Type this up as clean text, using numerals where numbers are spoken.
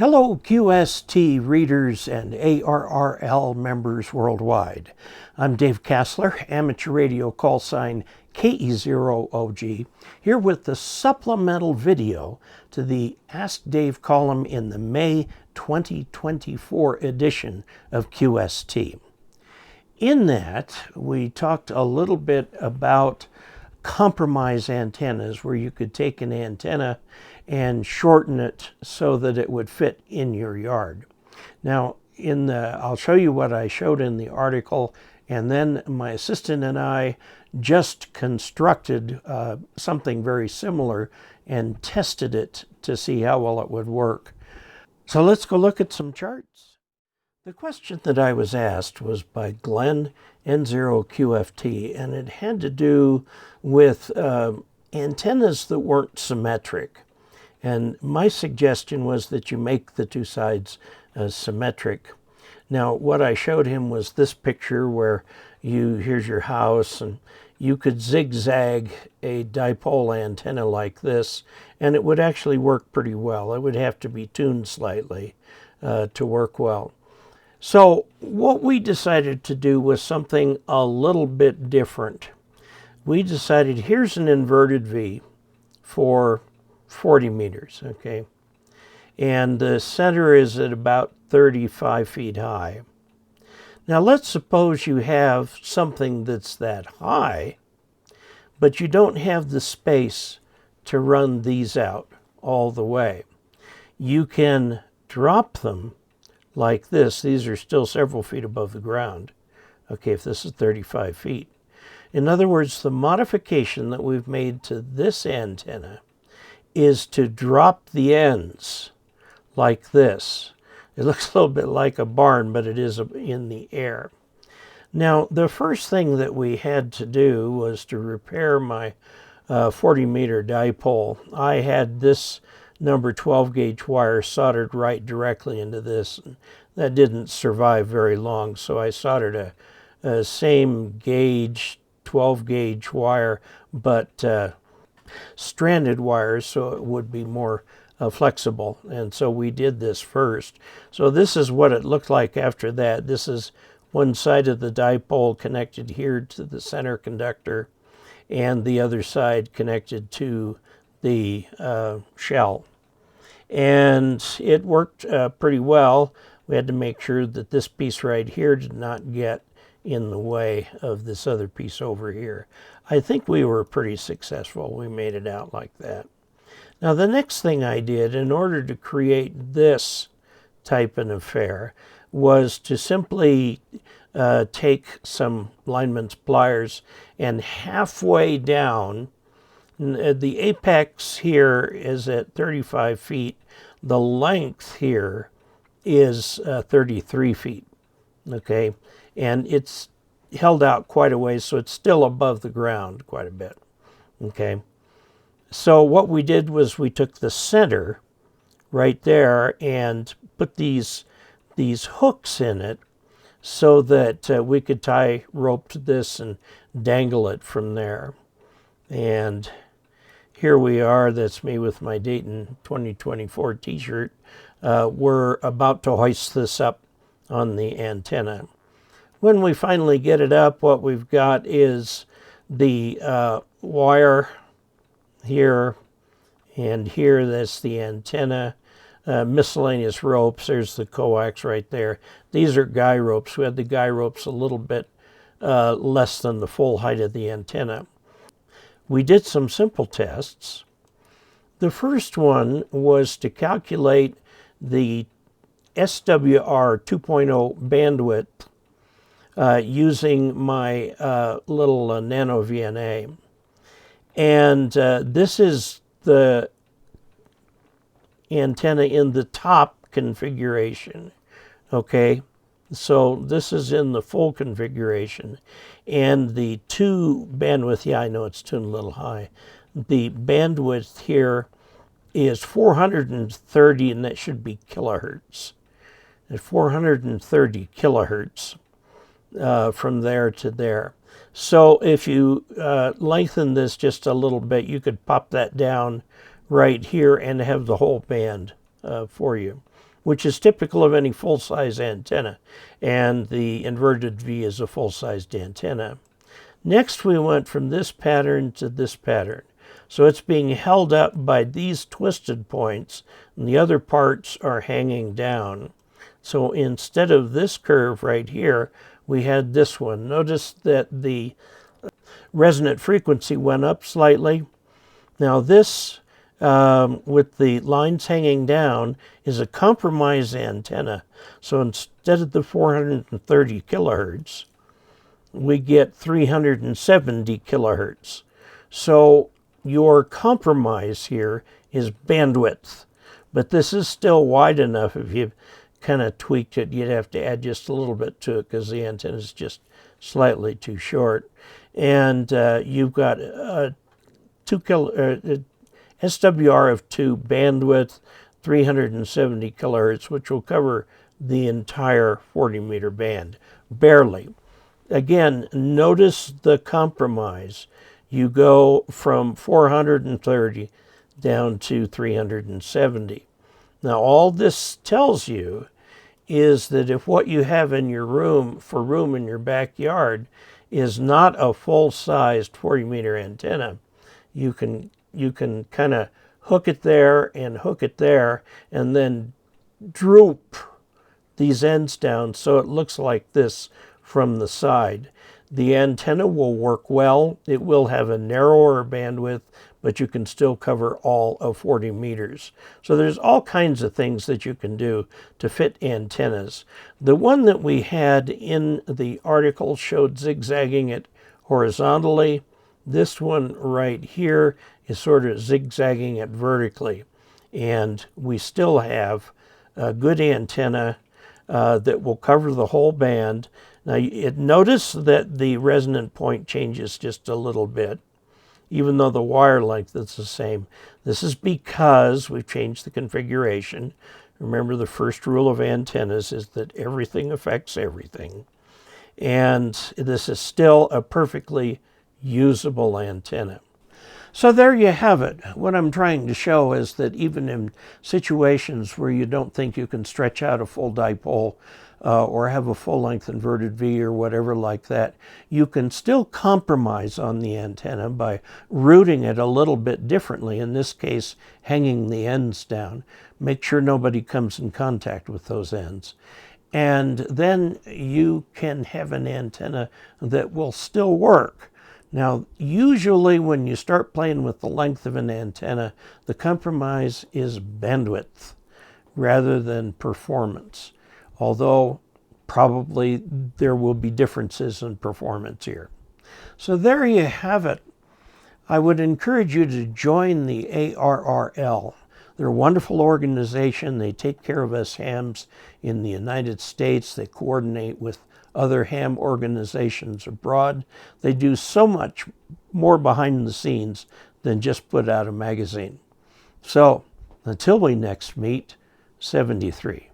Hello, QST readers and ARRL members worldwide. I'm Dave Kassler, amateur radio call sign KE0OG, here with the supplemental video to the Ask Dave column in the May 2024 edition of QST. In that, we talked a little bit about compromise antennas, where you could take an antenna and shorten it so that it would fit in your yard. Now, I'll show you what I showed in the article, and then my assistant and I just constructed something very similar and tested it to see how well it would work. So let's go look at some charts. The question that I was asked was by Glenn N0QFT, and it had to do with antennas that weren't symmetric. And my suggestion was that you make the two sides symmetric. Now, what I showed him was this picture where here's your house, and you could zigzag a dipole antenna like this, and it would actually work pretty well. It would have to be tuned slightly to work well. So what we decided to do was something a little bit different. We decided here's an inverted V for 40 meters, okay? And the center is at about 35 feet high. Now let's suppose you have something that's that high, but you don't have the space to run these out all the way. You can drop them like this. These are still several feet above the ground, okay, if this is 35 feet. In other words, the modification that we've made to this antenna is to drop the ends like this. It looks a little bit like a barn, but it is in the air. Now, the first thing that we had to do was to repair my 40-meter dipole. I had this number 12 gauge wire soldered right directly into this. And that didn't survive very long, so I soldered a same gauge 12 gauge wire, but stranded wires so it would be more flexible. And so we did this first. So this is what it looked like after that. This is one side of the dipole connected here to the center conductor, and the other side connected to the shell. And it worked pretty well. We had to make sure that this piece right here did not get in the way of this other piece over here. I think we were pretty successful. We made it out like that. Now, the next thing I did in order to create this type of affair was to simply take some lineman's pliers and halfway down, the apex here is at 35 feet. The length here is 33 feet, okay? And it's held out quite a ways, so it's still above the ground quite a bit, okay? So what we did was we took the center right there and put these hooks in it so that we could tie rope to this and dangle it from there. And here we are. That's me with my Dayton 2024 t-shirt. We're about to hoist this up on the antenna. When we finally get it up, what we've got is the wire here and here. That's the antenna. Miscellaneous ropes. There's the coax right there. These are guy ropes. We had the guy ropes a little bit less than the full height of the antenna. We did some simple tests. The first one was to calculate the SWR 2.0 bandwidth using my little nano VNA. And this is the antenna in the top configuration, okay? So this is in the full configuration. And the bandwidth, yeah, I know it's tuned a little high. The bandwidth here is 430, and that should be kilohertz. At 430 kilohertz from there to there. So if you lengthen this just a little bit, you could pop that down right here and have the whole band for you. which is typical of any full-size antenna, and the inverted V is a full-sized antenna. Next, we went from this pattern to this pattern. So it's being held up by these twisted points, and the other parts are hanging down. So instead of this curve right here, we had this one. Notice that the resonant frequency went up slightly. Now this, with the lines hanging down, is a compromise antenna. So instead of the 430 kilohertz, we get 370 kilohertz. So your compromise here is bandwidth, but this is still wide enough. If you kind of tweaked it, you'd have to add just a little bit to it because the antenna is just slightly too short. And you've got a SWR of 2, bandwidth 370 kilohertz, which will cover the entire 40-meter band, barely. Again, notice the compromise. You go from 430 down to 370. Now, all this tells you is that if what you have in your room in your backyard is not a full-sized 40-meter antenna, you can kind of hook it there and hook it there, and then droop these ends down so it looks like this from the side. The antenna will work well. It will have a narrower bandwidth, but you can still cover all of 40 meters. So there's all kinds of things that you can do to fit antennas. The one that we had in the article showed zigzagging it horizontally. This one right here is sort of zigzagging it vertically. And we still have a good antenna that will cover the whole band. Now, notice that the resonant point changes just a little bit, even though the wire length is the same. This is because we've changed the configuration. Remember, the first rule of antennas is that everything affects everything. And this is still a perfectly usable antenna. So there you have it. What I'm trying to show is that even in situations where you don't think you can stretch out a full dipole or have a full-length inverted V or whatever like that, you can still compromise on the antenna by routing it a little bit differently, in this case, hanging the ends down. Make sure nobody comes in contact with those ends. And then you can have an antenna that will still work. Now, usually when you start playing with the length of an antenna, the compromise is bandwidth rather than performance, although probably there will be differences in performance here. So there you have it. I would encourage you to join the ARRL. They're a wonderful organization. They take care of us hams in the United States. They coordinate with other ham organizations abroad. They do so much more behind the scenes than just put out a magazine. So, until we next meet, 73.